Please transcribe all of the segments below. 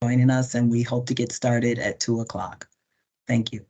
joining us, and we hope to get started at 2 o'clock. Thank you.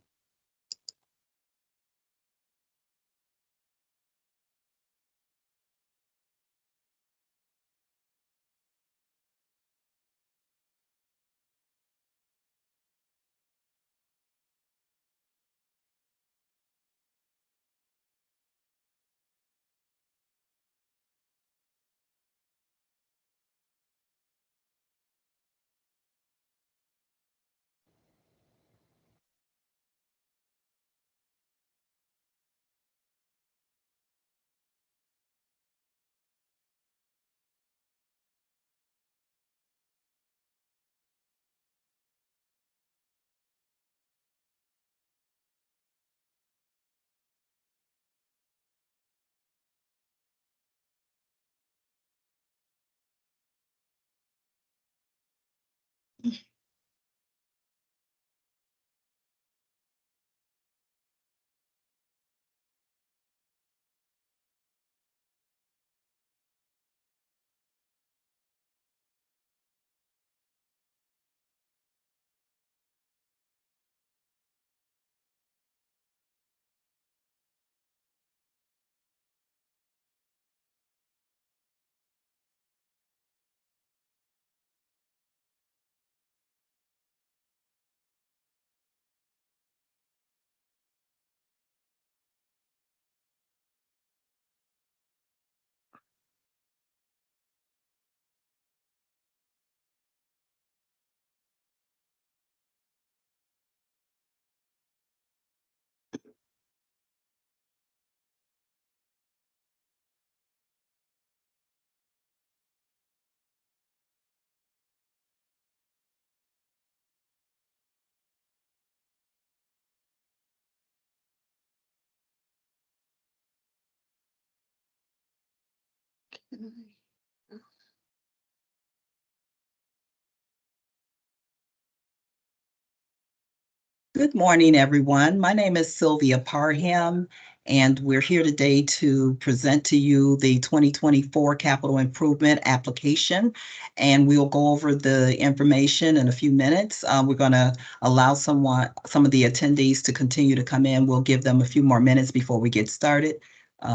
Good morning, everyone. My name is Sylvia Parham, and we're here today to present to you the 2024 capital improvement application. And we'll go over the information in a few minutes. We're going to allow some of the attendees to continue to come in. We'll give them a few more minutes before we get started,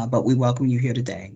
but we welcome you here today.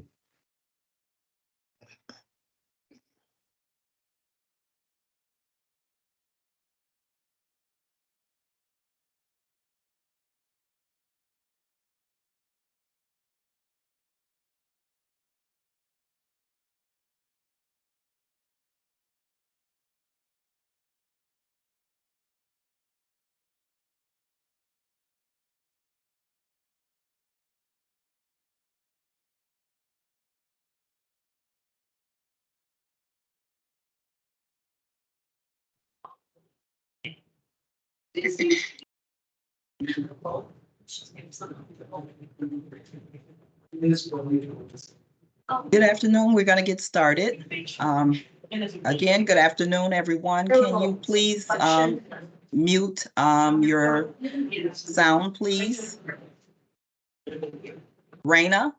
Good afternoon. We're going to get started. Again, good afternoon, everyone. Can you please mute your sound, please? Raina?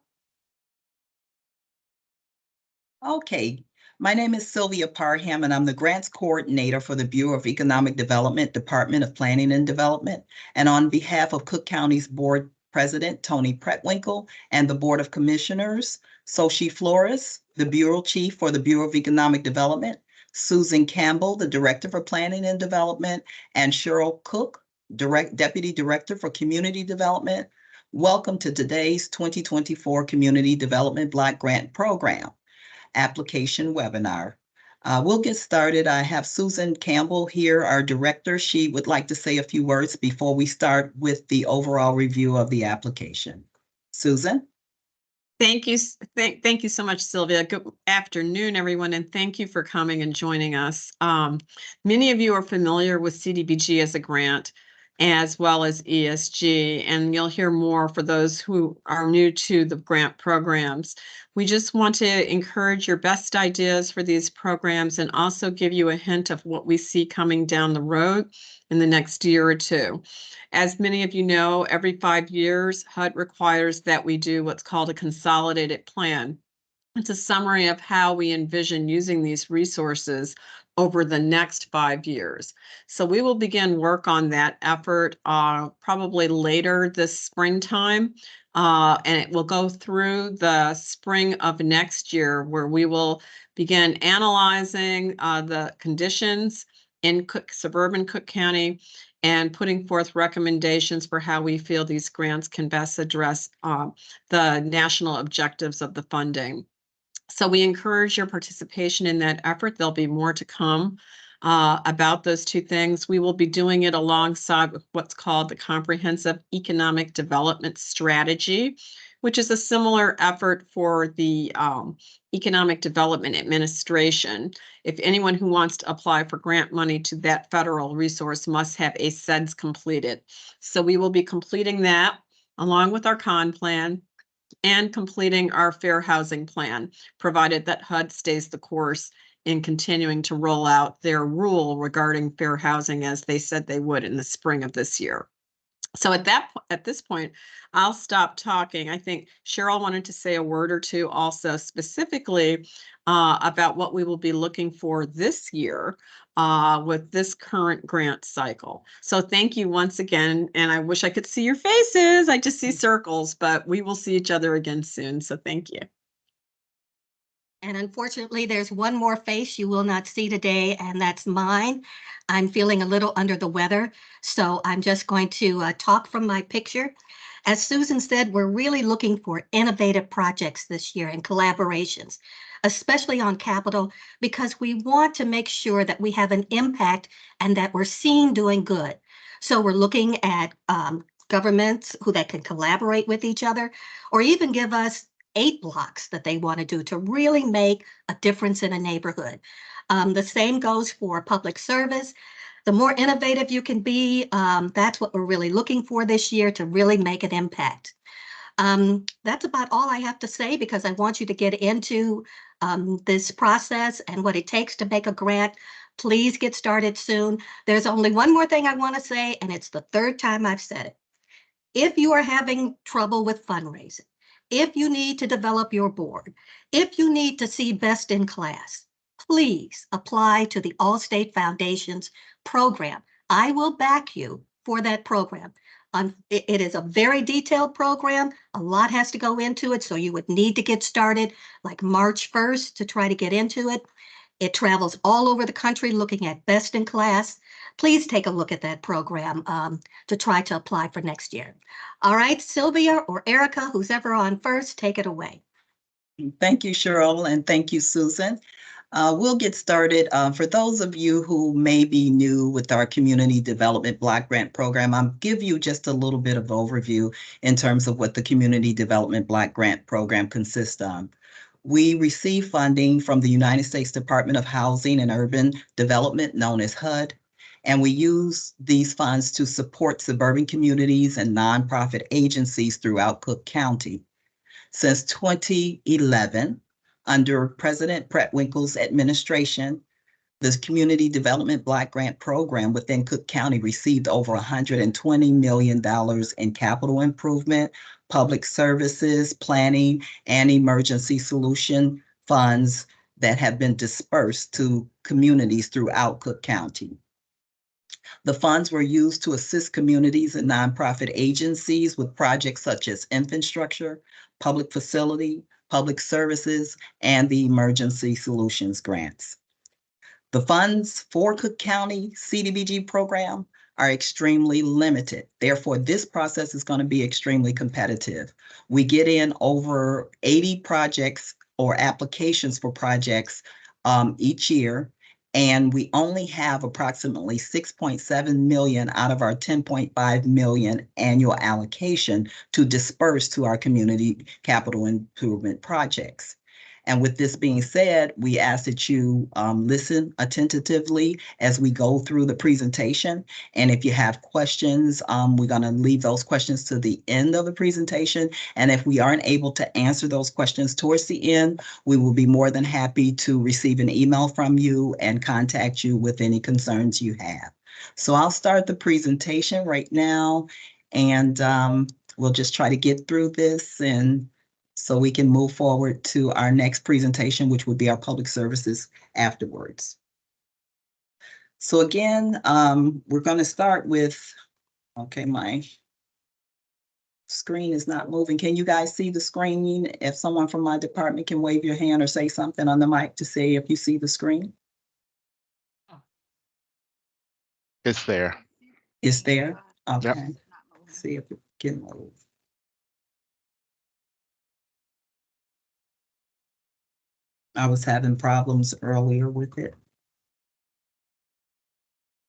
Okay. My name is Sylvia Parham, and I'm the Grants Coordinator for the Bureau of Economic Development, Department of Planning and Development. And on behalf of Cook County's Board President, Tony Pretwinkle, and the Board of Commissioners, Sochi Flores, the Bureau Chief for the Bureau of Economic Development, Susan Campbell, the Director for Planning and Development, and Cheryl Cook, Deputy Director for Community Development, welcome to today's 2024 Community Development Block Grant Program application webinar. We'll get started. I have Susan Campbell here, our director. She would like to say a few words before we start with the overall review of the application. Susan? Thank you. Thank you so much, Sylvia. Good afternoon, everyone, and thank you for coming and joining us. Many of you are familiar with CDBG as a grant, as well as ESG, and you'll hear more for those who are new to the grant programs. We just want to encourage your best ideas for these programs and also give you a hint of what we see coming down the road in the next year or two. As many of you know, every 5 years, HUD requires that we do what's called a consolidated plan. It's a summary of how we envision using these resources over the next 5 years. So we will begin work on that effort probably later this springtime. And it will go through the spring of next year, where we will begin analyzing the conditions in suburban Cook County and putting forth recommendations for how we feel these grants can best address the national objectives of the funding. So we encourage your participation in that effort. There'll be more to come about those two things. We will be doing it alongside with what's called the Comprehensive Economic Development Strategy, which is a similar effort for the Economic Development Administration. If anyone who wants to apply for grant money to that federal resource must have a CEDS completed. So we will be completing that along with our con plan and completing our fair housing plan, provided that HUD stays the course in continuing to roll out their rule regarding fair housing as they said they would in the spring of this year. So at this point, I'll stop talking. I think Cheryl wanted to say a word or two also specifically about what we will be looking for this year with this current grant cycle. So thank you once again. And I wish I could see your faces. I just see circles, but we will see each other again soon. So thank you. And unfortunately, there's one more face you will not see today, and that's mine. I'm feeling a little under the weather, so I'm just going to talk from my picture. As Susan said, we're really looking for innovative projects this year and collaborations, especially on capital, because we want to make sure that we have an impact and that we're seen doing good. So we're looking at governments that can collaborate with each other, or even give us 8 blocks that they want to do to really make a difference in a neighborhood. The same goes for public service. The more innovative you can be, that's what we're really looking for this year to really make an impact. That's about all I have to say, because I want you to get into this process and what it takes to make a grant. Please get started soon. There's only one more thing I want to say, and it's the 3rd time I've said it. If you are having trouble with fundraising, if you need to develop your board, if you need to see best in class, please apply to the Allstate Foundation's program. I will back you for that program. It is a very detailed program. A lot has to go into it, so you would need to get started like March 1st to try to get into it. It travels all over the country looking at best in class. Please take a look at that program to try to apply for next year. All right, Sylvia or Erica, who's ever on first, take it away. Thank you, Cheryl, and thank you, Susan. We'll get started. For those of you who may be new with our Community Development Block Grant Program, I'll give you just a little bit of overview in terms of what the Community Development Block Grant Program consists of. We receive funding from the United States Department of Housing and Urban Development, known as HUD, and we use these funds to support suburban communities and nonprofit agencies throughout Cook County. Since 2011, under President Prettwinkle's administration, the Community Development Block Grant Program within Cook County received over $120 million in capital improvement, public services, planning, and emergency solution funds that have been dispersed to communities throughout Cook County. The funds were used to assist communities and nonprofit agencies with projects such as infrastructure, public facility, public services, and the emergency solutions grants. The funds for Cook County CDBG program are extremely limited. Therefore, this process is going to be extremely competitive. We get in over 80 projects or applications for projects each year, and we only have approximately 6.7 million out of our 10.5 million annual allocation to disperse to our community capital improvement projects. And with this being said, we ask that you listen attentively as we go through the presentation. And if you have questions, we're going to leave those questions to the end of the presentation. And if we aren't able to answer those questions towards the end, we will be more than happy to receive an email from you and contact you with any concerns you have. So I'll start the presentation right now, and we'll just try to get through this and so we can move forward to our next presentation, which would be our public services afterwards. So again, we're going to start with, okay, my screen is not moving. Can you guys see the screen? If someone from my department can wave your hand or say something on the mic to say if you see the screen. It's there. It's there? Yep. Okay. See if it can move. I was having problems earlier with it.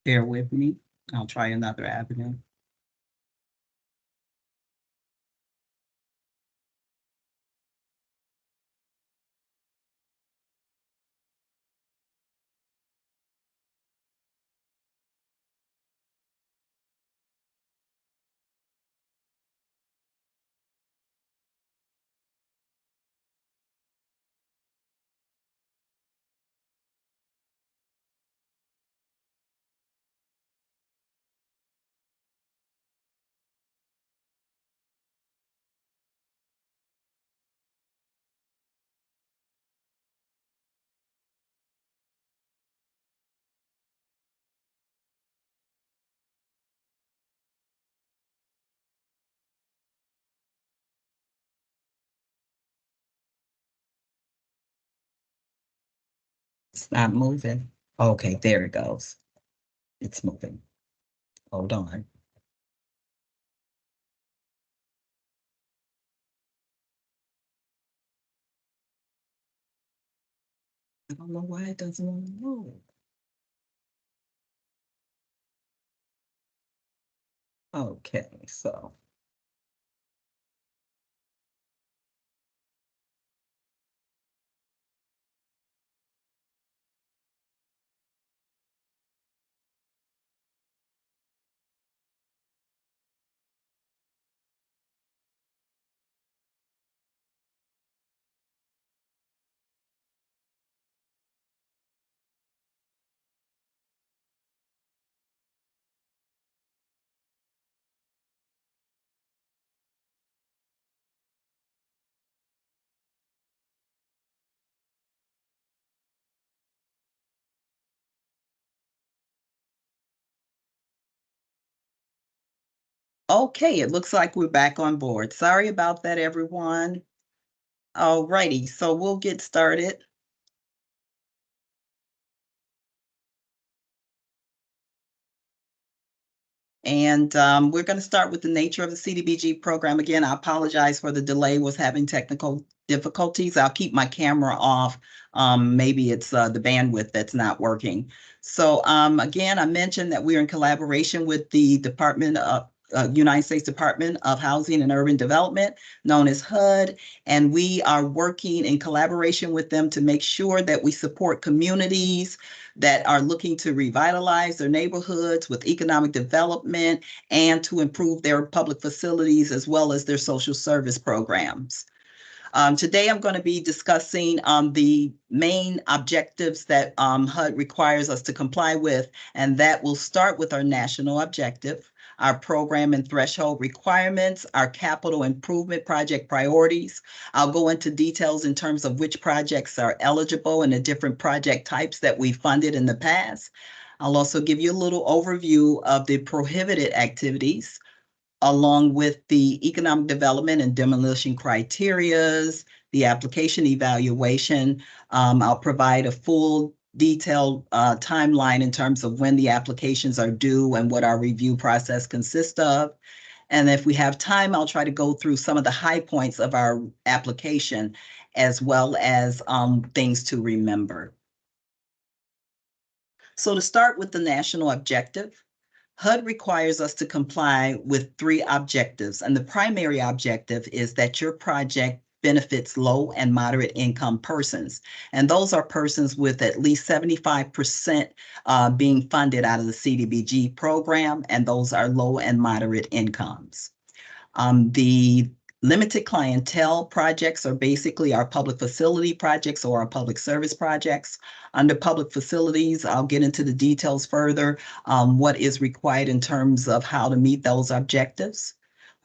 Bear with me. I'll try another avenue. It's not moving. Okay, there it goes. It's moving. Hold on. I don't know why it doesn't want to move. Okay, so. Okay, it looks like we're back on board. Sorry about that, everyone. All righty, so we'll get started. And we're going to start with the nature of the CDBG program. Again, I apologize for the delay, was having technical difficulties. I'll keep my camera off. Maybe it's the bandwidth that's not working. So again, I mentioned that we're in collaboration with the United States Department of Housing and Urban Development, known as HUD, and we are working in collaboration with them to make sure that we support communities that are looking to revitalize their neighborhoods with economic development and to improve their public facilities as well as their social service programs. Today, I'm going to be discussing the main objectives that HUD requires us to comply with, and that will start with our national objective, our program and threshold requirements, our capital improvement project priorities. I'll go into details in terms of which projects are eligible and the different project types that we funded in the past. I'll also give you a little overview of the prohibited activities, along with the economic development and demolition criterias, the application evaluation. I'll provide a full detailed timeline in terms of when the applications are due and what our review process consists of. And if we have time, I'll try to go through some of the high points of our application, as well as things to remember. So to start with the national objective, HUD requires us to comply with 3 objectives, and the primary objective is that your project benefits low and moderate income persons. And those are persons with at least 75% being funded out of the CDBG program, and those are low and moderate incomes. The limited clientele projects are basically our public facility projects or our public service projects. Under public facilities, I'll get into the details further, what is required in terms of how to meet those objectives.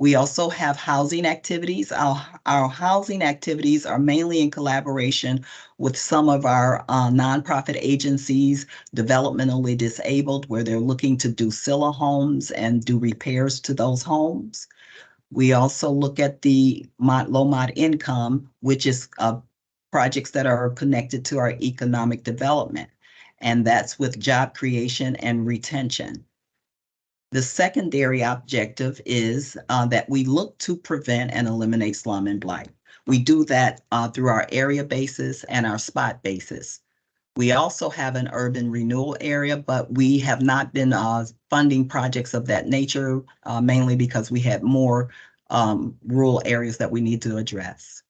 We also have housing activities. Our housing activities are mainly in collaboration with some of our nonprofit agencies, developmentally disabled, where they're looking to do Scylla homes and do repairs to those homes. We also look at the low mod income, which is projects that are connected to our economic development, and that's with job creation and retention. The secondary objective is that we look to prevent and eliminate slum and blight. We do that through our area basis and our spot basis. We also have an urban renewal area, but we have not been funding projects of that nature, mainly because we had more rural areas that we need to address.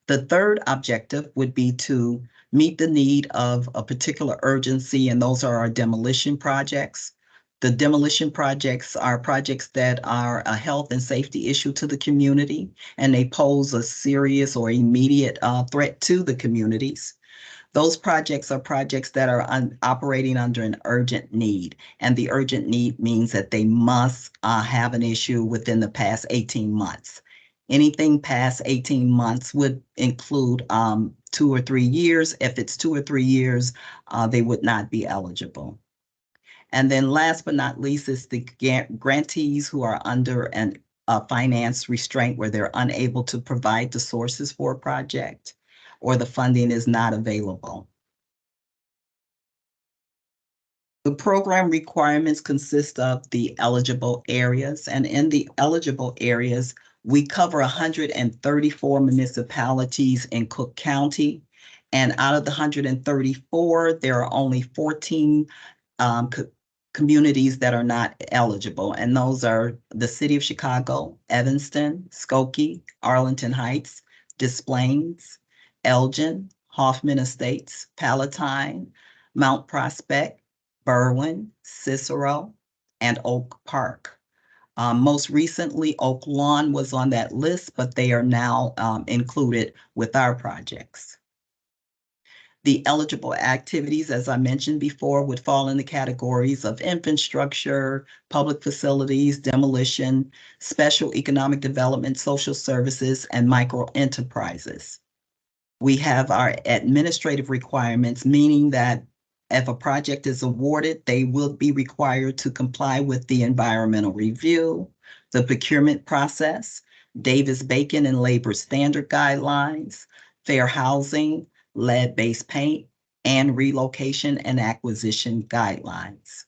The third objective would be to meet the need of a particular urgency, and those are our demolition projects. The demolition projects are projects that are a health and safety issue to the community, and they pose a serious or immediate threat to the communities. Those projects are projects that are operating under an urgent need, and the urgent need means that they must have an issue within the past 18 months. Anything past 18 months would include 2 or 3 years. If it's 2 or 3 years, they would not be eligible. And then last but not least is the grantees who are under a finance restraint where they're unable to provide the sources for a project or the funding is not available. The program requirements consist of the eligible areas, and in the eligible areas, we cover 134 municipalities in Cook County. And out of the 134, there are only 14 communities that are not eligible. And those are the City of Chicago, Evanston, Skokie, Arlington Heights, Des Plaines, Elgin, Hoffman Estates, Palatine, Mount Prospect, Berwyn, Cicero, and Oak Park. Most recently, Oak Lawn was on that list, but they are now included with our projects. The eligible activities, as I mentioned before, would fall in the categories of infrastructure, public facilities, demolition, special economic development, social services, and micro enterprises. We have our administrative requirements, meaning that if a project is awarded, they will be required to comply with the environmental review, the procurement process, Davis-Bacon and labor standard guidelines, fair housing, lead-based paint, and relocation and acquisition guidelines.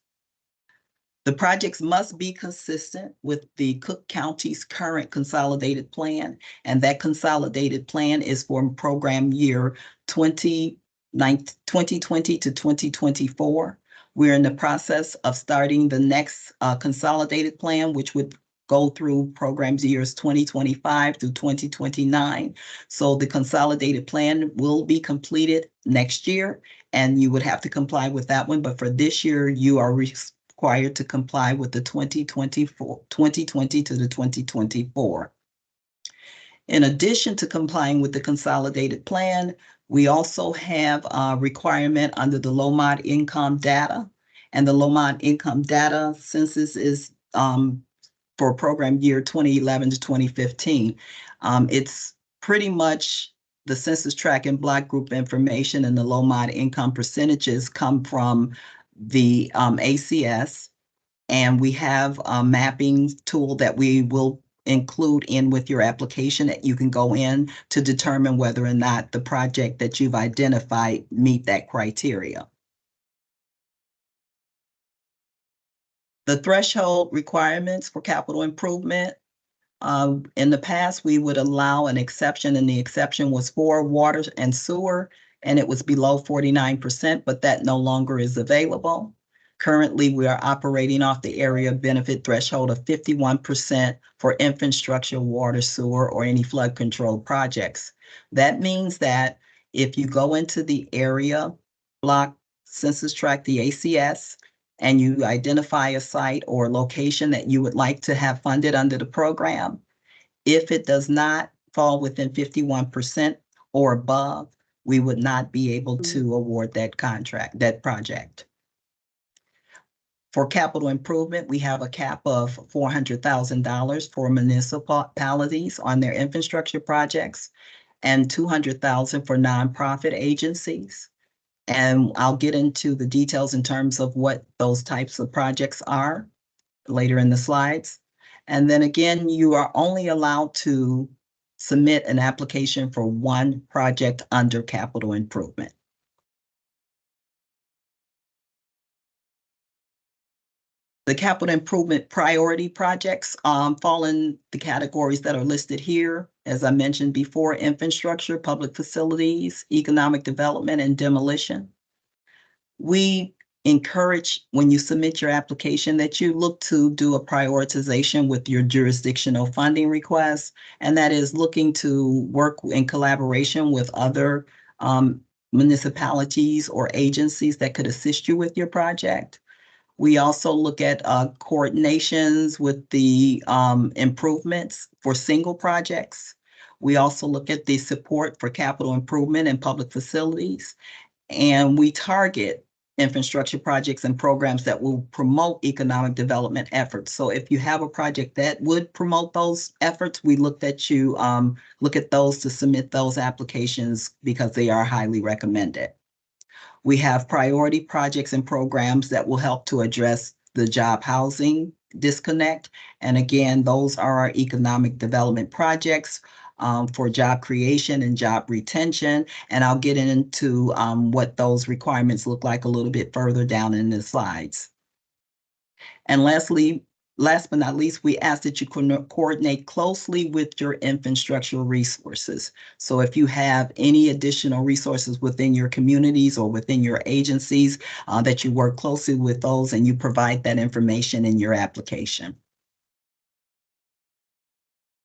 The projects must be consistent with the Cook County's current consolidated plan, and that consolidated plan is for program year 2020 to 2024. We're in the process of starting the next consolidated plan, which would go through programs years 2025 through 2029. So the consolidated plan will be completed next year, and you would have to comply with that one. But for this year, you are required to comply with the 2020 to the 2024. In addition to complying with the consolidated plan, we also have a requirement under the low mod income data, and the low mod income data census is for program year 2011 to 2015. It's pretty much the census tract and block group information, and the low mod income percentages come from the ACS, and we have a mapping tool that we will include in with your application that you can go in to determine whether or not the project that you've identified meet that criteria. The threshold requirements for capital improvement. In the past, we would allow an exception, and the exception was for water and sewer, and it was below 49%, but that no longer is available. Currently, we are operating off the area benefit threshold of 51% for infrastructure, water, sewer, or any flood control projects. That means that if you go into the area block census tract, the ACS, and you identify a site or location that you would like to have funded under the program, if it does not fall within 51% or above, we would not be able to award that contract, that project. For capital improvement, we have a cap of $400,000 for municipalities on their infrastructure projects and $200,000 for nonprofit agencies. And I'll get into the details in terms of what those types of projects are later in the slides. And then again, you are only allowed to submit an application for one project under capital improvement. The capital improvement priority projects fall in the categories that are listed here. As I mentioned before, infrastructure, public facilities, economic development, and demolition. We encourage when you submit your application that you look to do a prioritization with your jurisdictional funding requests, and that is looking to work in collaboration with other municipalities or agencies that could assist you with your project. We also look at coordinations with the improvements for single projects. We also look at the support for capital improvement in public facilities. And we target infrastructure projects and programs that will promote economic development efforts. So if you have a project that would promote those efforts, we look at those to submit those applications because they are highly recommended. We have priority projects and programs that will help to address the job housing disconnect. And again, those are our economic development projects for job creation and job retention. And I'll get into what those requirements look like a little bit further down in the slides. And last but not least, we ask that you coordinate closely with your infrastructure resources. So if you have any additional resources within your communities or within your agencies, that you work closely with those and you provide that information in your application.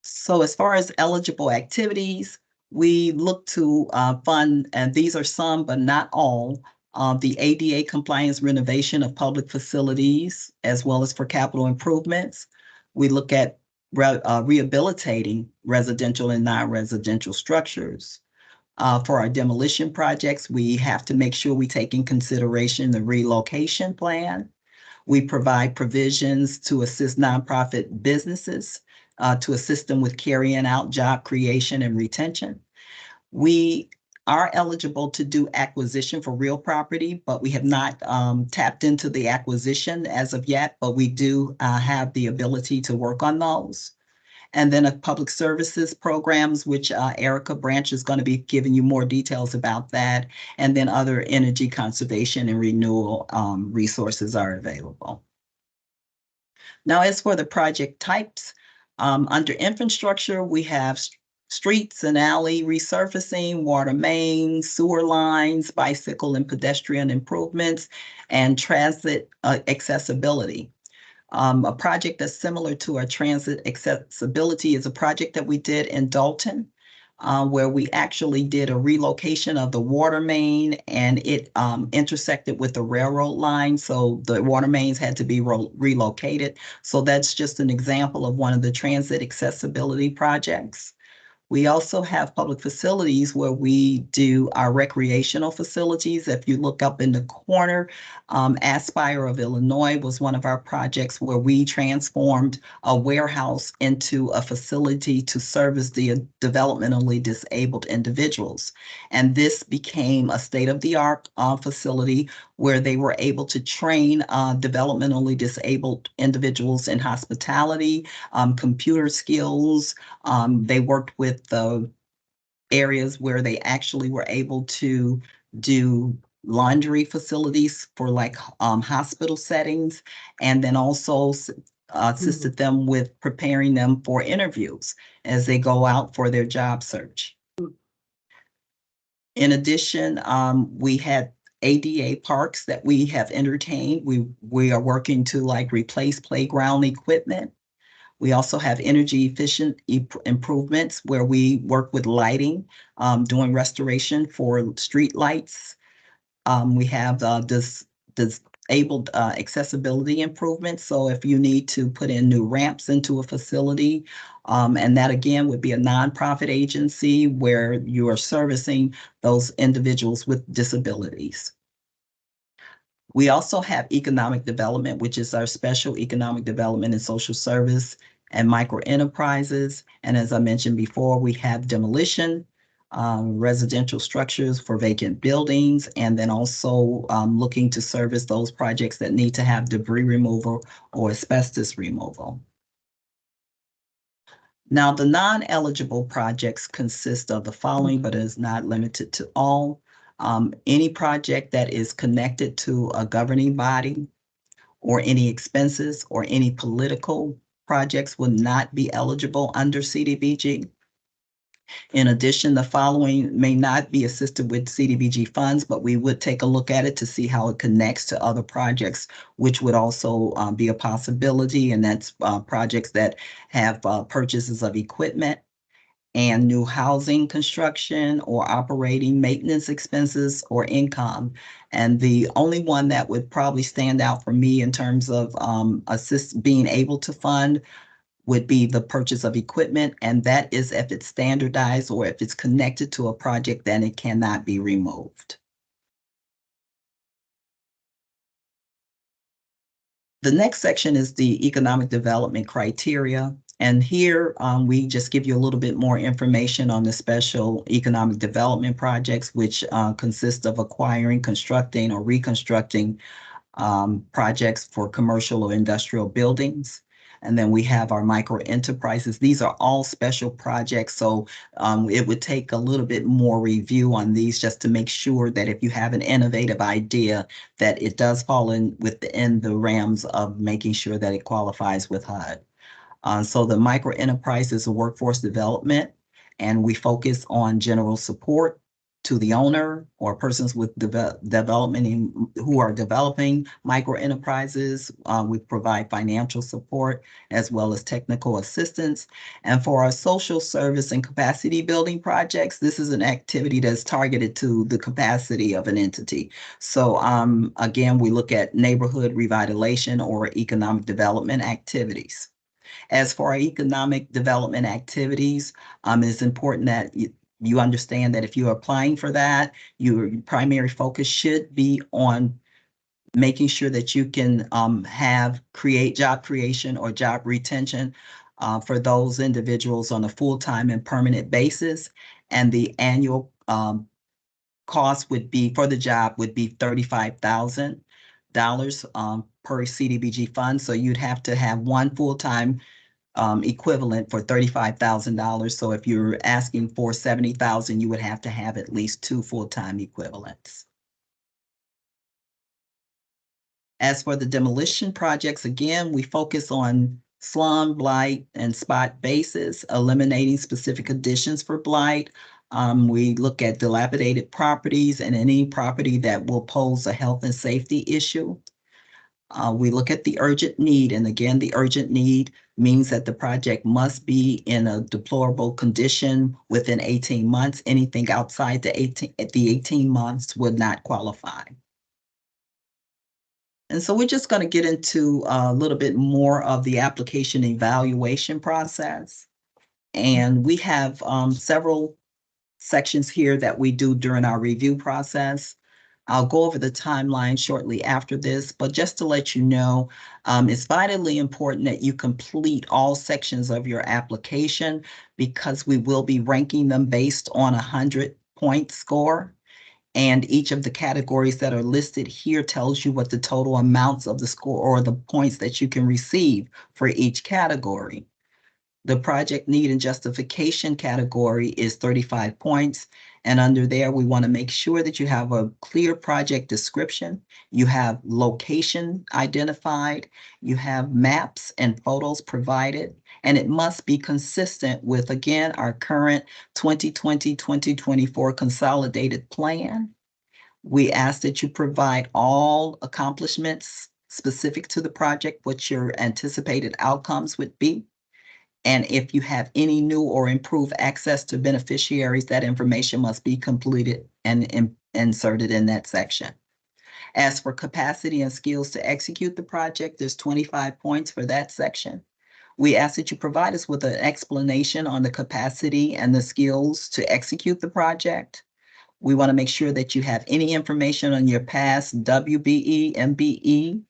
So as far as eligible activities, we look to fund, and these are some, but not all, the ADA compliance renovation of public facilities, as well as for capital improvements. We look at rehabilitating residential and non-residential structures. For our demolition projects, we have to make sure we take in consideration the relocation plan. We provide provisions to assist nonprofit businesses to assist them with carrying out job creation and retention. We are eligible to do acquisition for real property, but we have not tapped into the acquisition as of yet, but we do have the ability to work on those. And then public services programs, which Erica Branch is going to be giving you more details about that. And then other energy conservation and renewal resources are available. Now, as for the project types, under infrastructure, we have streets and alley resurfacing, water mains, sewer lines, bicycle and pedestrian improvements, and transit accessibility. A project that's similar to our transit accessibility is a project that we did in Dalton, where we actually did a relocation of the water main, and it intersected with the railroad line. So the water mains had to be relocated. So that's just an example of one of the transit accessibility projects. We also have public facilities where we do our recreational facilities. If you look up in the corner, Aspire of Illinois was one of our projects where we transformed a warehouse into a facility to service the developmentally disabled individuals. And this became a state-of-the-art facility where they were able to train developmentally disabled individuals in hospitality, computer skills. They worked with the areas where they actually were able to do laundry facilities for like hospital settings, and then also assisted them with preparing them for interviews as they go out for their job search. In addition, we had ADA parks that we have entertained. We are working to like replace playground equipment. We also have energy efficient improvements where we work with lighting, doing restoration for street lights. We have disabled accessibility improvements. So if you need to put in new ramps into a facility, and that again would be a nonprofit agency where you are servicing those individuals with disabilities. We also have economic development, which is our special economic development and social service and micro enterprises. And as I mentioned before, we have demolition, residential structures for vacant buildings, and then also looking to service those projects that need to have debris removal or asbestos removal. Now, the non-eligible projects consist of the following, but is not limited to all. Any project that is connected to a governing body or any expenses or any political projects will not be eligible under CDBG. In addition, the following may not be assisted with CDBG funds, but we would take a look at it to see how it connects to other projects, which would also be a possibility. And that's projects that have purchases of equipment and new housing construction or operating maintenance expenses or income. And the only one that would probably stand out for me in terms of being able to fund would be the purchase of equipment, and that is if it's standardized or if it's connected to a project, then it cannot be removed. The next section is the economic development criteria. And here we just give you a little bit more information on the special economic development projects, which consist of acquiring, constructing, or reconstructing projects for commercial or industrial buildings. And then we have our micro enterprises. These are all special projects. So it would take a little bit more review on these just to make sure that if you have an innovative idea, that it does fall in within the realms of making sure that it qualifies with HUD. So the micro enterprise is a workforce development, and we focus on general support to the owner or persons with development who are developing micro enterprises. We provide financial support as well as technical assistance. And for our social service and capacity building projects, this is an activity that's targeted to the capacity of an entity. So again, we look at neighborhood revitalization or economic development activities. As for our economic development activities, it's important that you understand that if you're applying for that, your primary focus should be on making sure that you can create job creation or job retention for those individuals on a full-time and permanent basis. And the annual cost would be for the job would be $35,000 per CDBG fund. So you'd have to have one full-time equivalent for $35,000. So if you're asking for $70,000, you would have to have at least 2 full-time equivalents. As for the demolition projects, again, we focus on slum, blight, and spot basis, eliminating specific additions for blight. We look at dilapidated properties and any property that will pose a health and safety issue. We look at the urgent need, and again, the urgent need means that the project must be in a deplorable condition within 18 months. Anything outside the 18 months would not qualify. And so we're just going to get into a little bit more of the application evaluation process. And we have several sections here that we do during our review process. I'll go over the timeline shortly after this, but just to let you know, it's vitally important that you complete all sections of your application because we will be ranking them based on a 100-point score. And each of the categories that are listed here tells you what the total amounts of the score or the points that you can receive for each category. The project need and justification category is 35 points. And under there, we want to make sure that you have a clear project description, you have location identified, you have maps and photos provided, and it must be consistent with, again, our current 2020-2024 consolidated plan. We ask that you provide all accomplishments specific to the project, what your anticipated outcomes would be. And if you have any new or improved access to beneficiaries, that information must be completed and inserted in that section. As for capacity and skills to execute the project, there's 25 points for that section. We ask that you provide us with an explanation on the capacity and the skills to execute the project. We want to make sure that you have any information on your past WBE, MBE,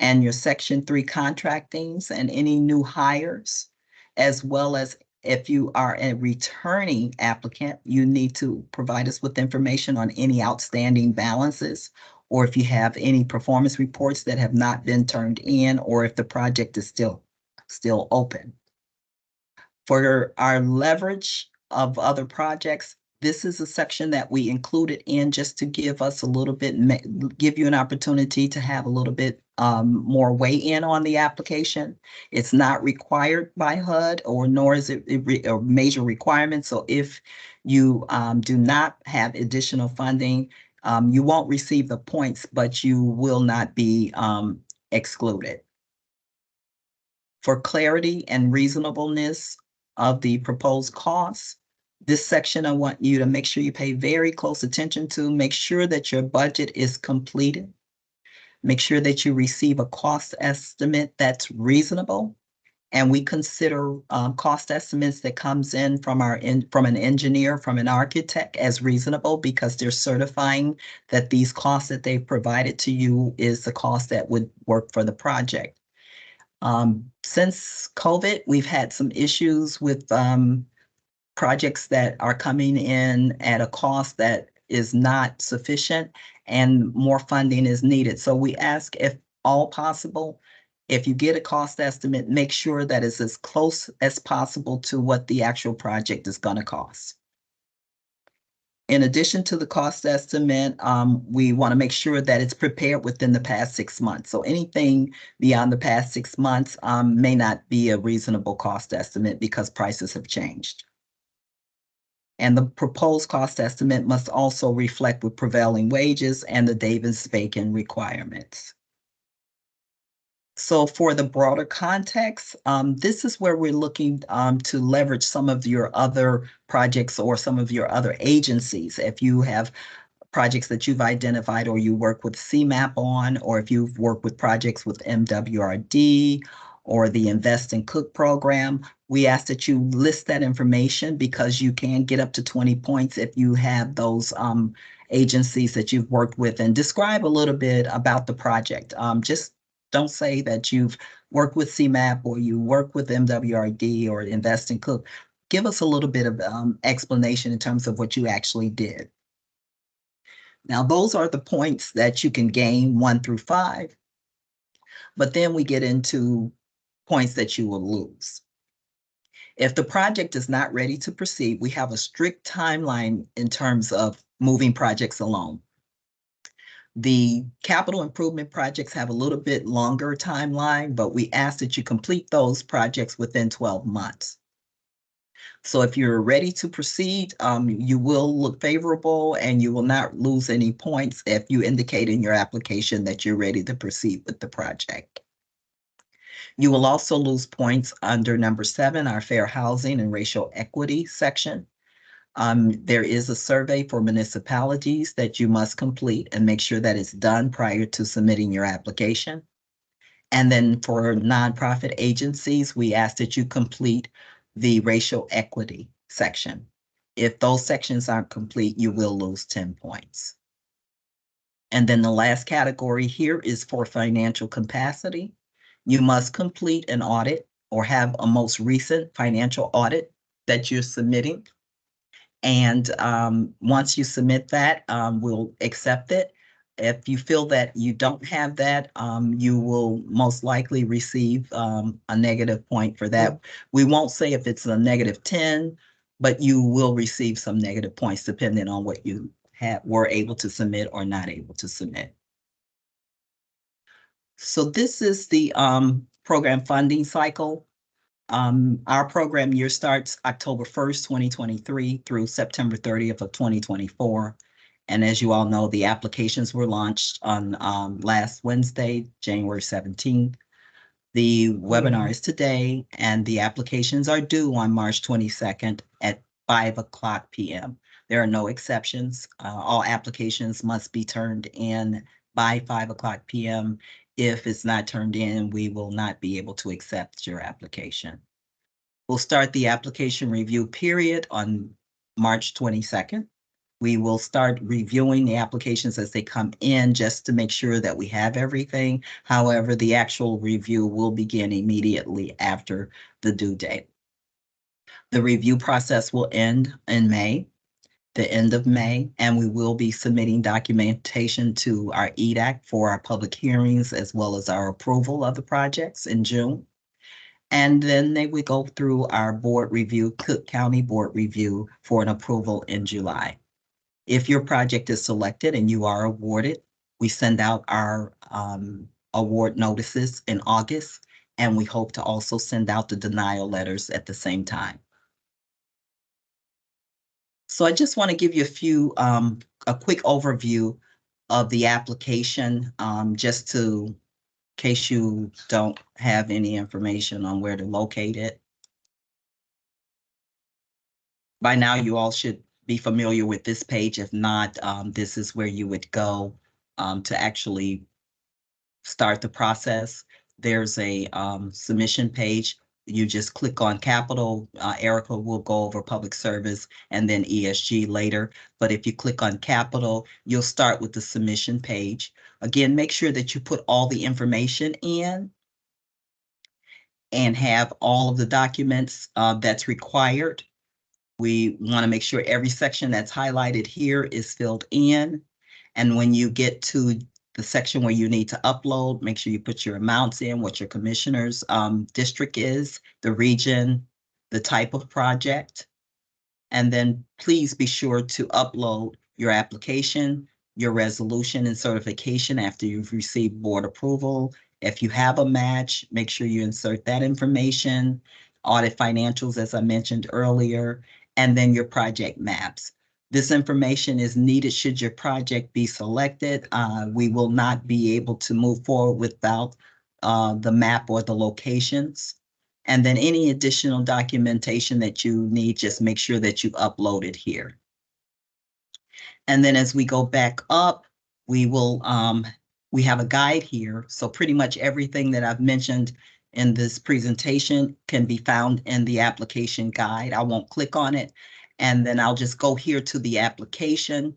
and your Section 3 contractings and any new hires, as well as if you are a returning applicant, you need to provide us with information on any outstanding balances, or if you have any performance reports that have not been turned in, or if the project is still open. For our leverage of other projects, this is a section that we included in just to give us a little bit, give you an opportunity to have a little bit more weigh in on the application. It's not required by HUD, or nor is it a major requirement. So if you do not have additional funding, you won't receive the points, but you will not be excluded. For clarity and reasonableness of the proposed costs, this section I want you to make sure you pay very close attention to. Make sure that your budget is completed. Make sure that you receive a cost estimate that's reasonable. And we consider cost estimates that comes in from an engineer, from an architect as reasonable, because they're certifying that these costs that they've provided to you is the cost that would work for the project. Since COVID, we've had some issues with projects that are coming in at a cost that is not sufficient and more funding is needed. So we ask, if all possible, if you get a cost estimate, make sure that it's as close as possible to what the actual project is going to cost. In addition to the cost estimate, we want to make sure that it's prepared within the past 6 months. So anything beyond the past 6 months may not be a reasonable cost estimate because prices have changed. And the proposed cost estimate must also reflect with prevailing wages and the Davis-Bacon requirements. So for the broader context, this is where we're looking to leverage some of your other projects or some of your other agencies. If you have projects that you've identified or you work with CMAP on, or if you've worked with projects with MWRD or the Invest in Cook program, we ask that you list that information, because you can get up to 20 points if you have those agencies that you've worked with, and describe a little bit about the project. Just don't say that you've worked with CMAP or you work with MWRD or Invest in Cook. Give us a little bit of explanation in terms of what you actually did. Now, those are the points that you can gain 1 through 5, but then we get into points that you will lose. If the project is not ready to proceed, we have a strict timeline in terms of moving projects along. The capital improvement projects have a little bit longer timeline, but we ask that you complete those projects within 12 months. So if you're ready to proceed, you will look favorable and you will not lose any points if you indicate in your application that you're ready to proceed with the project. You will also lose points under number 7, our fair housing and racial equity section. There is a survey for municipalities that you must complete and make sure that it's done prior to submitting your application. And then for nonprofit agencies, we ask that you complete the racial equity section. If those sections aren't complete, you will lose 10 points. And then the last category here is for financial capacity. You must complete an audit or have a most recent financial audit that you're submitting. And once you submit that, we'll accept it. If you feel that you don't have that, you will most likely receive a negative point for that. We won't say if it's a -10, but you will receive some negative points depending on what you were able to submit or not able to submit. So this is the program funding cycle. Our program year starts October 1st, 2023 through September 30th of 2024. And as you all know, the applications were launched on last Wednesday, January 17th. The webinar is today, and the applications are due on March 22nd at 5:00 p.m. There are no exceptions. All applications must be turned in by 5:00 p.m. If it's not turned in, we will not be able to accept your application. We'll start the application review period on March 22nd. We will start reviewing the applications as they come in just to make sure that we have everything. However, the actual review will begin immediately after the due date. The review process will end in May, the end of May, and we will be submitting documentation to our EDAC for our public hearings as well as our approval of the projects in June. And then they would go through our board review, Cook County Board Review, for an approval in July. If your project is selected and you are awarded, we send out our award notices in August, and we hope to also send out the denial letters at the same time. So I just want to give you a quick overview of the application, just in case you don't have any information on where to locate it. By now, you all should be familiar with this page. If not, this is where you would go to actually start the process. There's a submission page. You just click on capital. Erica will go over public service and then ESG later. But if you click on capital, you'll start with the submission page. Again, make sure that you put all the information in and have all of the documents that's required. We want to make sure every section that's highlighted here is filled in. And when you get to the section where you need to upload, make sure you put your amounts in, what your commissioner's district is, the region, the type of project. And then please be sure to upload your application, your resolution and certification after you've received board approval. If you have a match, make sure you insert that information, audit financials, as I mentioned earlier, and then your project maps. This information is needed should your project be selected. We will not be able to move forward without the map or the locations. And then any additional documentation that you need, just make sure that you upload it here. And then as we go back up, we will, we have a guide here. So pretty much everything that I've mentioned in this presentation can be found in the application guide. I won't click on it. And then I'll just go here to the application.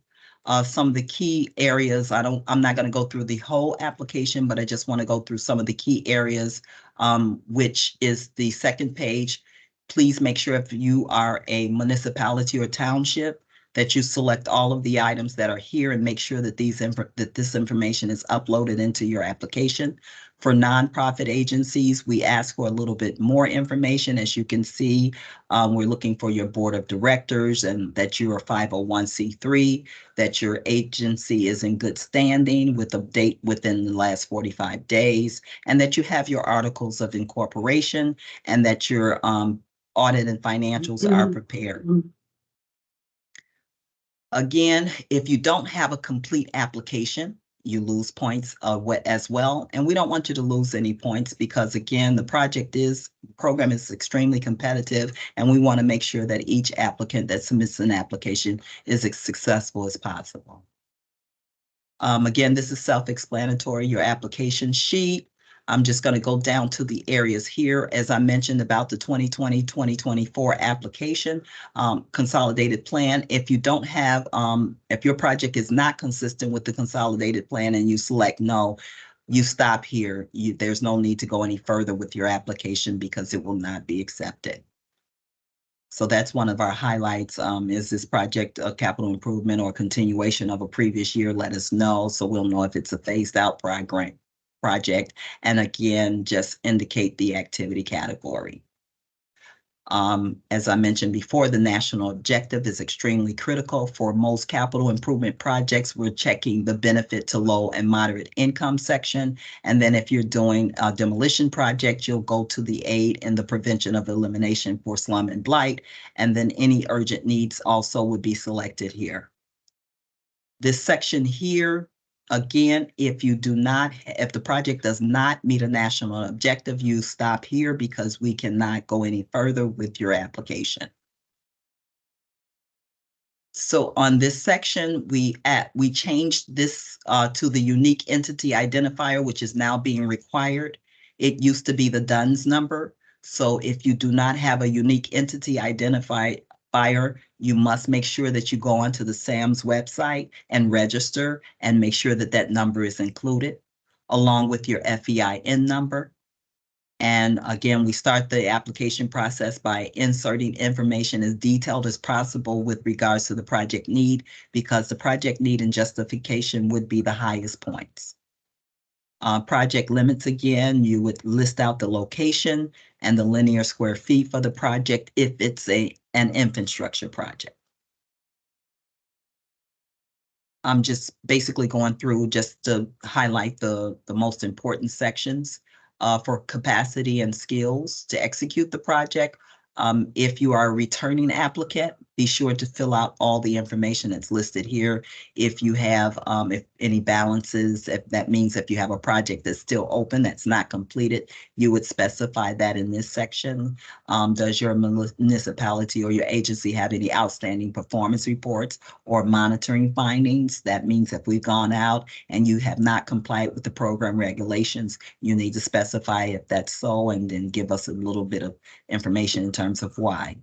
Some of the key areas, I'm not going to go through the whole application, but I just want to go through some of the key areas, which is the second page. Please make sure if you are a municipality or township that you select all of the items that are here and make sure that this information is uploaded into your application. For nonprofit agencies, we ask for a little bit more information. As you can see, we're looking for your board of directors and that you're a 501c3, that your agency is in good standing with a date within the last 45 days, and that you have your articles of incorporation and that your audit and financials are prepared. Again, if you don't have a complete application, you lose points as well. And we don't want you to lose any points because, again, the program is extremely competitive, and we want to make sure that each applicant that submits an application is as successful as possible. Again, this is self-explanatory, your application sheet. I'm just going to go down to the areas here, as I mentioned about the 2020-2024 application, consolidated plan. If you don't have, if your project is not consistent with the consolidated plan and you select no, you stop here. There's no need to go any further with your application because it will not be accepted. So that's one of our highlights. Is this project a capital improvement or continuation of a previous year? Let us know so we'll know if it's a phased out project, and again, just indicate the activity category. As I mentioned before, the national objective is extremely critical for most capital improvement projects. We're checking the benefit to low and moderate income section. And then if you're doing a demolition project, you'll go to the aid in the prevention of elimination for slum and blight. And then any urgent needs also would be selected here. This section here, again, if the project does not meet a national objective, you stop here because we cannot go any further with your application. So on this section, we changed this to the unique entity identifier, which is now being required. It used to be the DUNS number. So if you do not have a unique entity identifier fire, you must make sure that you go onto the SAM's website and register and make sure that that number is included along with your FEIN number. And again, we start the application process by inserting information as detailed as possible with regards to the project need, because the project need and justification would be the highest points. Project limits, again, you would list out the location and the linear square feet for the project if it's an infrastructure project. I'm just basically going through just to highlight the most important sections for capacity and skills to execute the project. If you are a returning applicant, be sure to fill out all the information that's listed here. If you have if any balances, if that means if you have a project that's still open, that's not completed, you would specify that in this section. Does your municipality or your agency have any outstanding performance reports or monitoring findings? That means if we've gone out and you have not complied with the program regulations, you need to specify if that's so, and then give us a little bit of information in terms of why.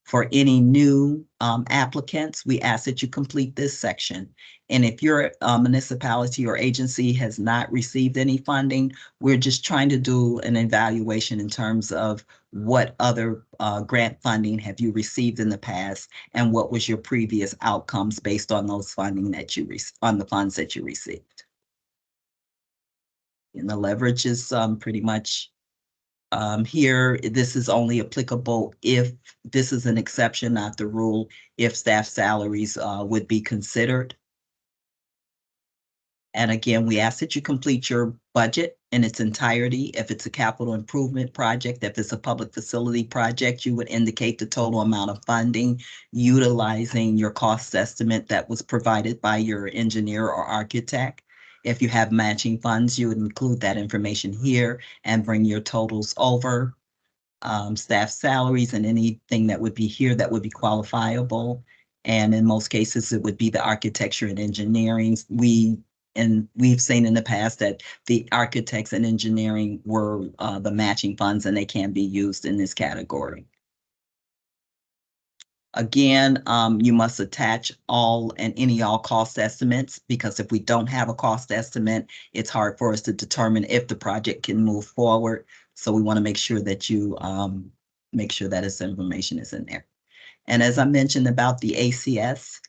For any new applicants, we ask that you complete this section. And if your municipality or agency has not received any funding, we're just trying to do an evaluation in terms of what other grant funding have you received in the past, and what was your previous outcomes based on those funding that you on the funds that you received. And the leverage is pretty much here. This is only applicable if this is an exception, not the rule, if staff salaries would be considered. And again, we ask that you complete your budget in its entirety. If it's a capital improvement project, if it's a public facility project, you would indicate the total amount of funding utilizing your cost estimate that was provided by your engineer or architect. If you have matching funds, you would include that information here and bring your totals over. Staff salaries and anything that would be here that would be qualifiable. And in most cases, it would be the architecture and engineering. We've seen in the past that the architects and engineering were the matching funds, and they can be used in this category. Again, you must attach all and any all cost estimates, because if we don't have a cost estimate, it's hard for us to determine if the project can move forward. So we want to make sure that you make sure that this information is in there. And as I mentioned about the ACS,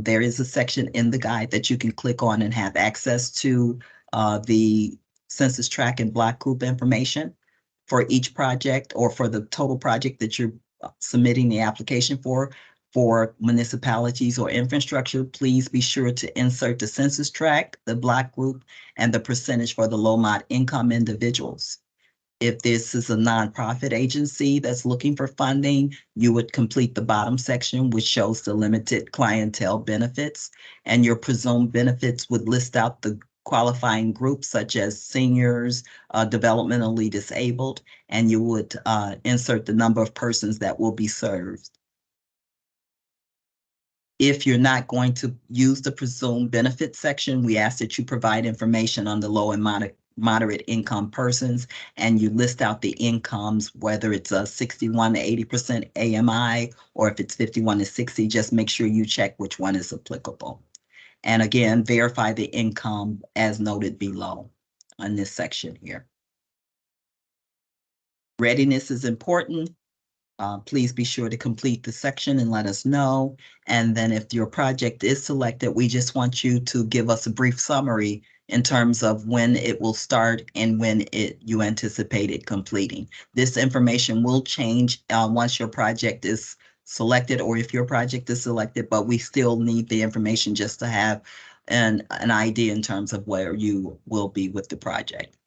there is a section in the guide that you can click on and have access to the census tract and block group information for each project, or for the total project that you're submitting the application for municipalities or infrastructure. Please be sure to insert the census tract, the block group, and the percentage for the low mod income individuals. If this is a nonprofit agency that's looking for funding, you would complete the bottom section, which shows the limited clientele benefits, and your presumed benefits would list out the qualifying groups such as seniors, developmentally disabled, and you would insert the number of persons that will be served. If you're not going to use the presumed benefits section, we ask that you provide information on the low and moderate income persons, and you list out the incomes, whether it's a 61 to 80% AMI, or if it's 51 to 60, just make sure you check which one is applicable. And again, verify the income as noted below on this section here. Readiness is important. Please be sure to complete the section and let us know. And then if your project is selected, we just want you to give us a brief summary in terms of when it will start and when you anticipate it completing. This information will change once your project is selected, or if your project is selected, but we still need the information just to have an idea in terms of where you will be with the project.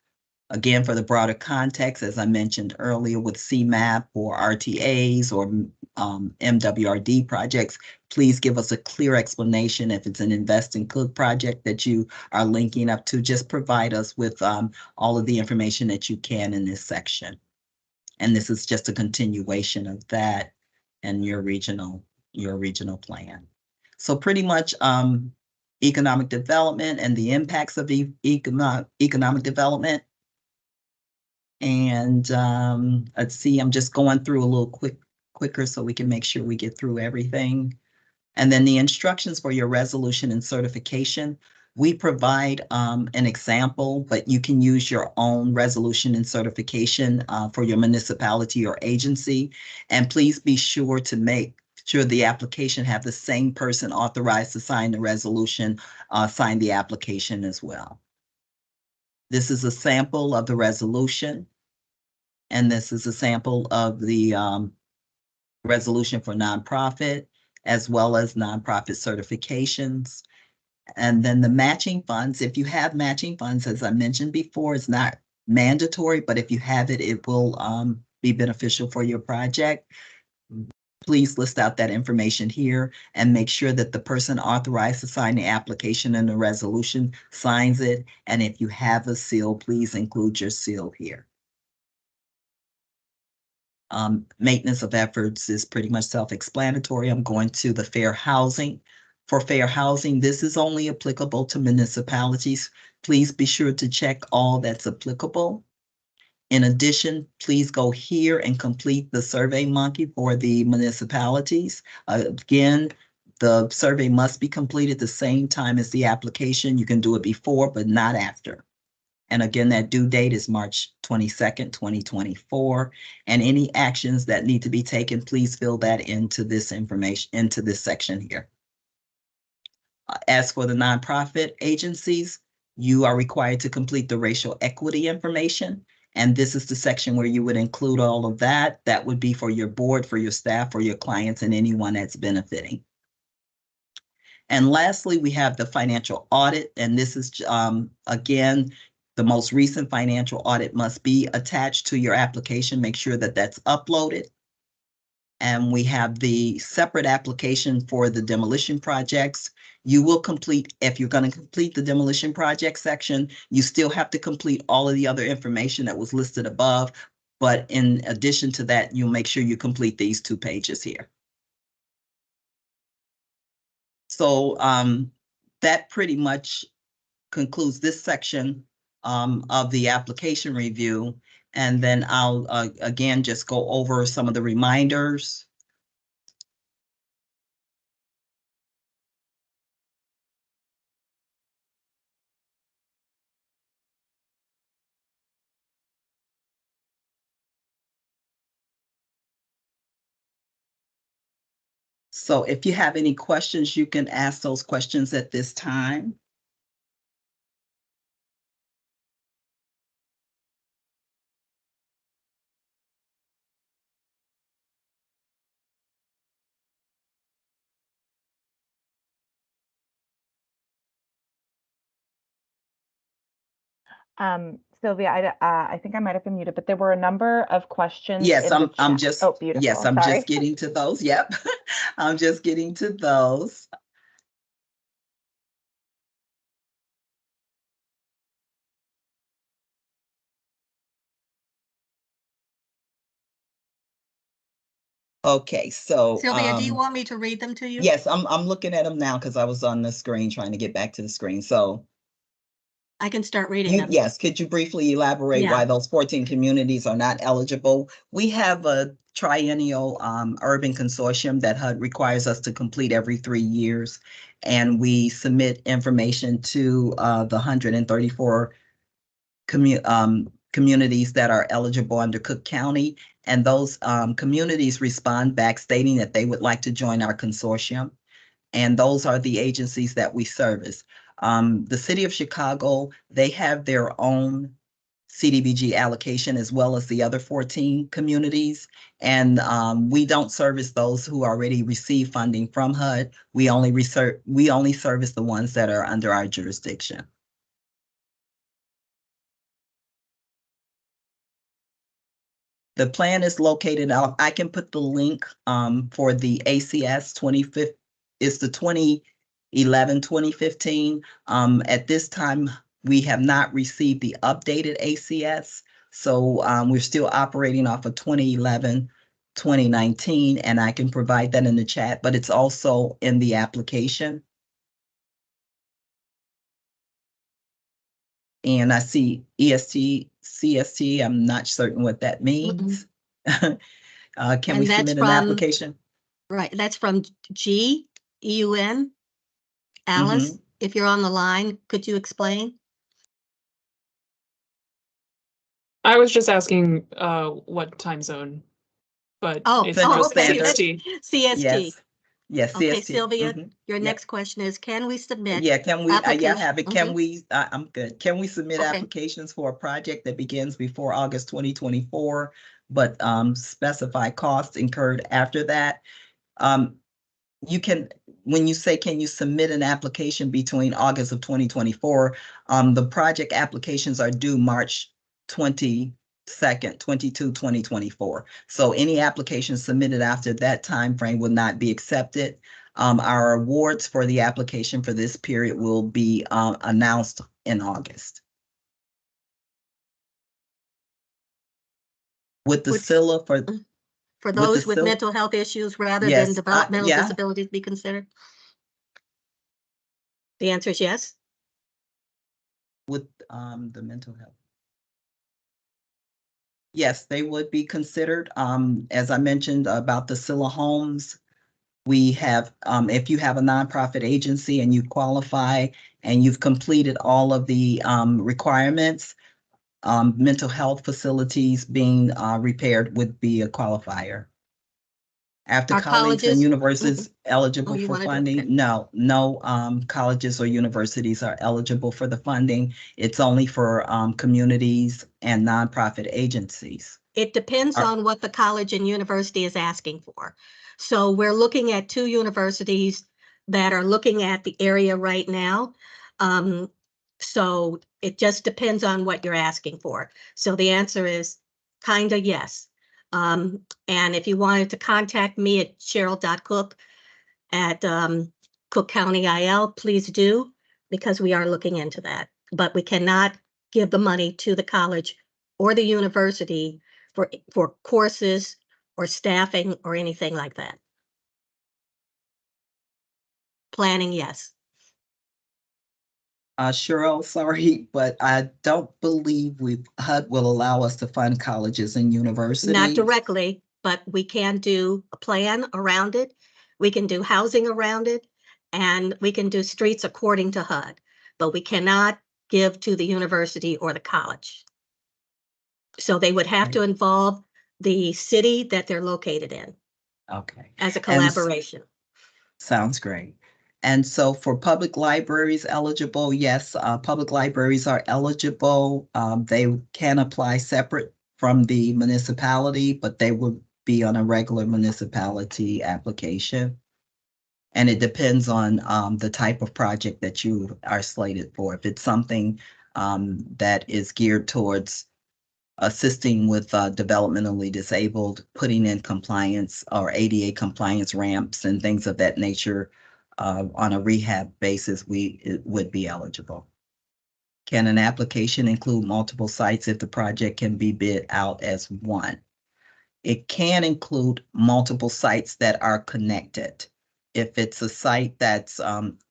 Again, for the broader context, as I mentioned earlier, with CMAP or RTAs or MWRD projects, please give us a clear explanation. If it's an Invest in Cook project that you are linking up to, just provide us with all of the information that you can in this section. And this is just a continuation of that and your regional plan. So pretty much economic development and the impacts of economic development. And let's see, I'm just going through a little quicker so we can make sure we get through everything. And then the instructions for your resolution and certification. We provide an example, but you can use your own resolution and certification for your municipality or agency. And please be sure to make sure the application have the same person authorized to sign the resolution, sign the application as well. This is a sample of the resolution. And this is a sample of the resolution for nonprofit, as well as nonprofit certifications. And then the matching funds, if you have matching funds, as I mentioned before, it's not mandatory, but if you have it, it will be beneficial for your project. Please list out that information here and make sure that the person authorized to sign the application and the resolution signs it. And if you have a seal, please include your seal here. Maintenance of efforts is pretty much self-explanatory. I'm going to the fair housing. For fair housing, this is only applicable to municipalities. Please be sure to check all that's applicable. In addition, please go here and complete the Survey Monkey for the municipalities. Again, the survey must be completed the same time as the application. You can do it before, but not after. And again, that due date is March 22nd, 2024. And any actions that need to be taken, please fill that into this information, into this section here. As for the nonprofit agencies, you are required to complete the racial equity information. And this is the section where you would include all of that. That would be for your board, for your staff, for your clients, and anyone that's benefiting. And lastly, we have the financial audit. And this is, again, the most recent financial audit must be attached to your application. Make sure that that's uploaded. And we have the separate application for the demolition projects. You will complete, if you're going to complete the demolition project section, you still have to complete all of the other information that was listed above. But in addition to that, you'll make sure you complete these 2 pages here. So that pretty much concludes this section of the application review. And then I'll again just go over some of the reminders. So if you have any questions, you can ask those questions at this time. Sylvia, I think I might have been muted, but there were a number of questions. Yes, in the I'm chat. just, Oh, beautiful. yes, I'm Sorry. just getting to those. Yep. I'm just getting to those. Okay, so Sylvia, do you want me to read them to you? yes, I'm looking at them now because I was on the screen trying to get back to the screen. So I can start reading them. yes, could you briefly elaborate Yeah. why those 14 communities are not eligible? We have a triennial urban consortium that HUD requires us to complete every 3 years. And we submit information to the 134 communities that are eligible under Cook County. And those communities respond back stating that they would like to join our consortium. And those are the agencies that we service. The city of Chicago, they have their own CDBG allocation as well as the other 14 communities. And we don't service those who already receive funding from HUD. We only service the ones that are under our jurisdiction. The plan is located out. I can put the link for the ACS 25th. It's the 2011-2015. At this time, we have not received the updated ACS. So we're still operating off of 2011-2019, and I can provide that in the chat, but it's also in the application. And I see EST, CST, I'm not certain what that means. Can And we that's submit an from- application? Right, that's from GEUN. Alice, if you're on the line, could you explain? I was just asking what time zone, but Oh, it's Central just Standard. CST. CST. Yes. Yes, Okay, CST. Sylvia, Mhm. your Yep. next question is, can we submit? Yeah, can we, yeah, I application- have it. Can Mhm. we, I'm good. Can we submit Okay. applications for a project that begins before August 2024, but specify costs incurred after that? You can, when you say, can you submit an application between August of 2024, the project applications are due March 22nd, 2024. So any application submitted after that time frame will not be accepted. Our awards for the application for this period will be announced in August. With the Which- SILA for, For With those the with sil- mental health issues rather Yes, than developmental yeah. disabilities be considered? The answer is yes. with the mental health. Yes, they would be considered. As I mentioned about the Scylla homes, we have, if you have a nonprofit agency and you qualify and you've completed all of the requirements, mental health facilities being repaired would be a qualifier. After Are colleges colleges- and universities eligible Oh, you for wanted to- funding? okay. No, colleges or universities are eligible for the funding. It's only for communities and nonprofit agencies. It depends Are- on what the college and university is asking for. So we're looking at 2 universities that are looking at the area right now. So it just depends on what you're asking for. So the answer is kinda yes. And if you wanted to contact me at Cheryl.Cook at Cook County IL, please do, because we are looking into that. But we cannot give the money to the college or the university for courses or staffing or anything like that. Planning, yes. Cheryl, sorry, but I don't believe HUD will allow us to fund colleges and universities. Not directly, but we can do a plan around it. We can do housing around it, and we can do streets according to HUD, but we cannot give to the university or the college. So they would have to involve the city that they're located in Okay. as a And s- collaboration. Sounds great. And so for public libraries eligible, yes, public libraries are eligible. They can apply separate from the municipality, but they would be on a regular municipality application. And it depends on the type of project that you are slated for. If it's something that is geared towards assisting with developmentally disabled, putting in compliance or ADA compliance ramps and things of that nature on a rehab basis, it would be eligible. Can an application include multiple sites if the project can be bid out as one? It can include multiple sites that are connected. If it's a site that's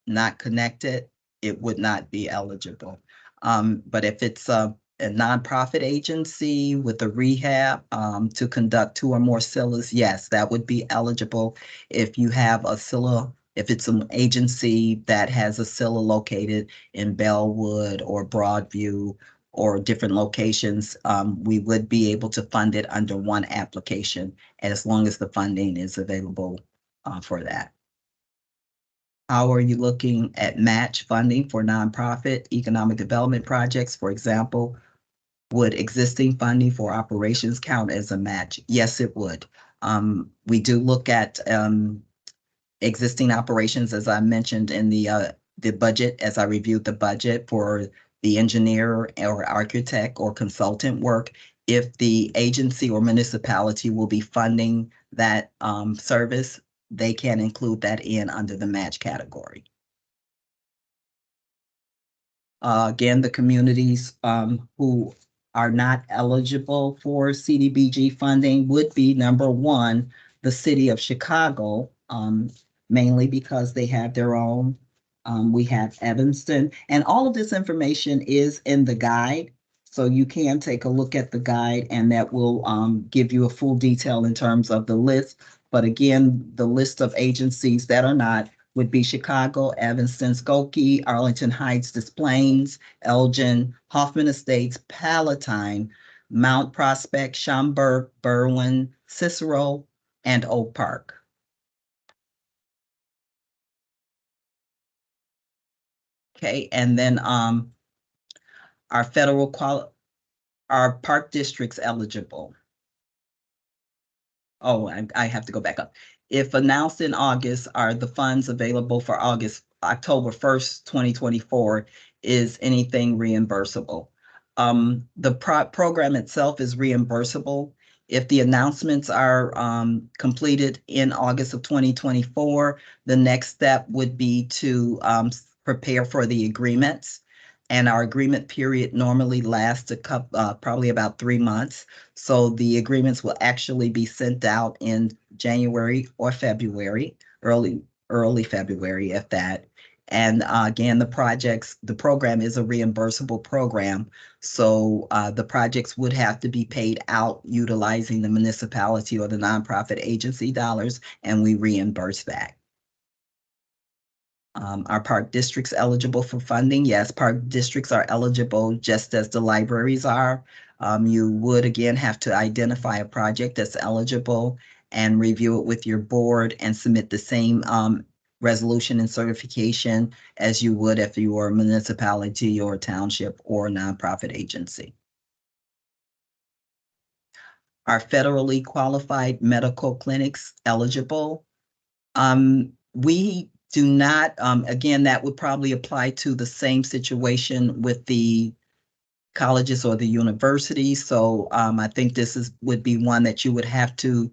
not connected, it would not be eligible. But if it's a nonprofit agency with a rehab to conduct 2 or more SILAs, yes, that would be eligible. If you have a SILA, if it's an agency that has a SILA located in Bellwood or Broadview or different locations, we would be able to fund it under one application as long as the funding is available for that. How are you looking at match funding for nonprofit economic development projects? For example, would existing funding for operations count as a match? Yes, it would. We do look at existing operations, as I mentioned in the budget, as I reviewed the budget for the engineer or architect or consultant work. If the agency or municipality will be funding that service, they can include that in under the match category. Again, the communities who are not eligible for CDBG funding would be number one, the city of Chicago, mainly because they have their own. We have Evanston, and all of this information is in the guide. So you can take a look at the guide and that will give you a full detail in terms of the list. But again, the list of agencies that are not would be Chicago, Evanston, Skokie, Arlington Heights, Des Plaines, Elgin, Hoffman Estates, Palatine, Mount Prospect, Schaumburg, Berwyn, Cicero, and Oak Park. Okay, and then our our park districts eligible. Oh, I have to go back up. If announced in August, are the funds available for October 1st, 2024? Is anything reimbursable? The program itself is reimbursable. If the announcements are completed in August of 2024, the next step would be to prepare for the agreements. And our agreement period normally lasts probably about 3 months. So the agreements will actually be sent out in January or February, early February, if that. And again, the program is a reimbursable program. So the projects would have to be paid out utilizing the municipality or the nonprofit agency dollars, and we reimburse that. Are park districts eligible for funding? Yes, park districts are eligible just as the libraries are. You would again have to identify a project that's eligible and review it with your board and submit the same resolution and certification as you would if you were a municipality or a township or a nonprofit agency. Are federally qualified medical clinics eligible? We do not, again, that would probably apply to the same situation with the colleges or the universities. So I think this would be one that you would have to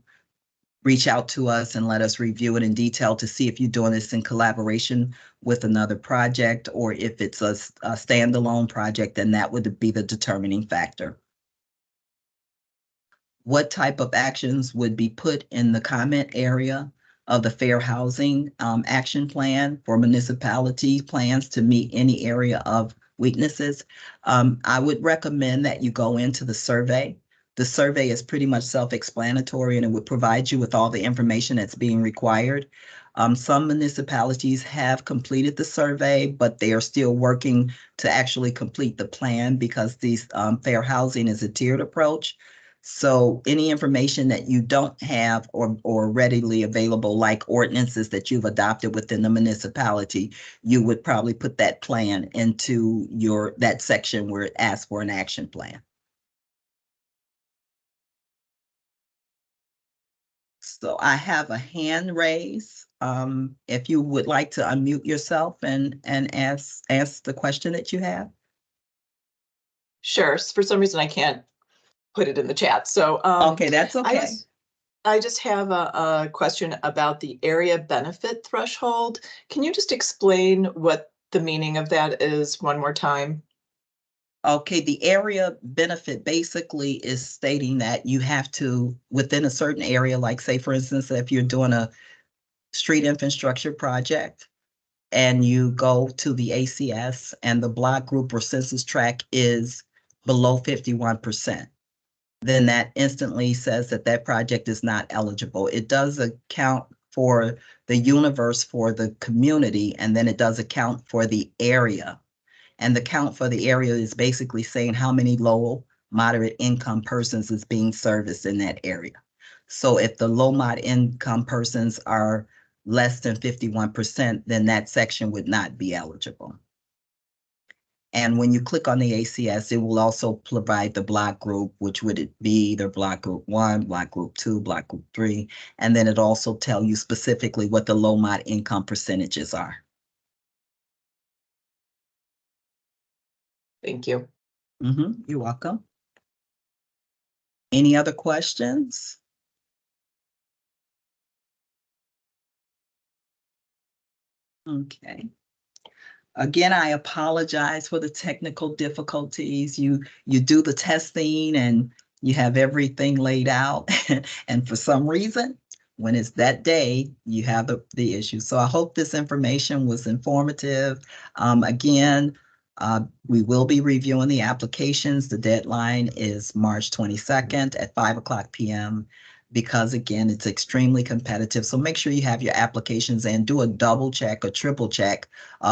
reach out to us and let us review it in detail to see if you're doing this in collaboration with another project, or if it's a standalone project, then that would be the determining factor. What type of actions would be put in the comment area of the Fair Housing Action Plan for municipality plans to meet any area of weaknesses? I would recommend that you go into the survey. The survey is pretty much self-explanatory and it would provide you with all the information that's being required. Some municipalities have completed the survey, but they are still working to actually complete the plan because these fair housing is a tiered approach. So any information that you don't have or readily available, like ordinances that you've adopted within the municipality, you would probably put that plan into that section where it asks for an action plan. So I have a hand raised. If you would like to unmute yourself and ask the question that you have. Sure. For some reason, I can't put it in the chat. So okay, that's okay. I just have a question about the area benefit threshold. Can you just explain what the meaning of that is one more time? Okay, the area benefit basically is stating that you have to, within a certain area, like say, for instance, if you're doing a street infrastructure project and you go to the ACS and the block group or census tract is below 51%. Then that instantly says that that project is not eligible. It does account for the universe for the community, and then it does account for the area. And the count for the area is basically saying how many low, moderate income persons is being serviced in that area. So if the low mod income persons are less than 51%, then that section would not be eligible. And when you click on the ACS, it will also provide the block group, which would be either block group 1, block group 2, block group 3. And then it also tell you specifically what the low mod income percentages are. Thank you. You're welcome. Any other questions? Okay. Again, I apologize for the technical difficulties. You do the testing and you have everything laid out. And for some reason, when it's that day, you have the issue. So I hope this information was informative. Again, We will be reviewing the applications. The deadline is March 22nd at 5:00 p.m. because again, it's extremely competitive. So make sure you have your applications in. Do a double check or triple check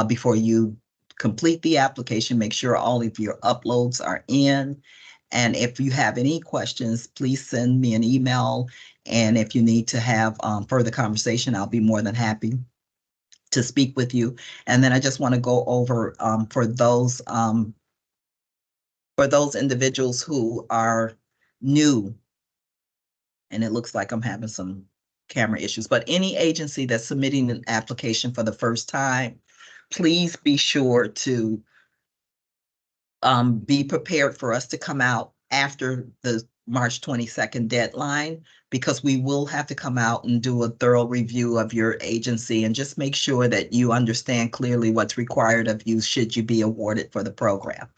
before you complete the application. Make sure all of your uploads are in. And if you have any questions, please send me an email. And if you need to have further conversation, I'll be more than happy to speak with you. And then I just want to go over for those individuals who are new, and it looks like I'm having some camera issues, but any agency that's submitting an application for the first time, please be sure to be prepared for us to come out after the March 22nd deadline, because we will have to come out and do a thorough review of your agency and just make sure that you understand clearly what's required of you should you be awarded for the program.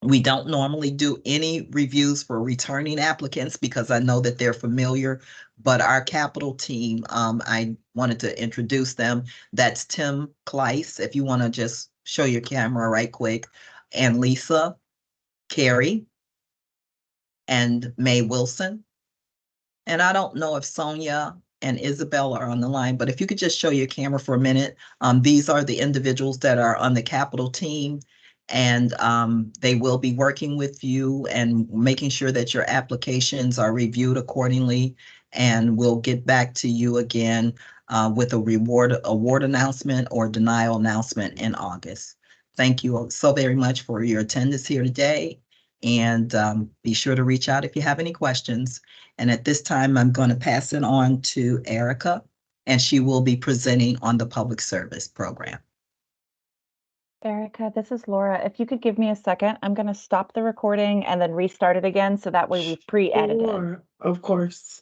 We don't normally do any reviews for returning applicants because I know that they're familiar, but our capital team, I wanted to introduce them. That's Tim Kleiss, if you want to just show your camera right quick, and Lisa, Carrie, and May Wilson. And I don't know if Sonia and Isabel are on the line, but if you could just show your camera for a minute. These are the individuals that are on the capital team. And they will be working with you and making sure that your applications are reviewed accordingly. And we'll get back to you again with a award announcement or denial announcement in August. Thank you so very much for your attendance here today. And be sure to reach out if you have any questions. And at this time, I'm going to pass it on to Erica, and she will be presenting on the public service program. Erica, this is Laura. If you could give me a second, I'm going to stop the recording and then restart it again so that way we've pre-edited. Sure, of course.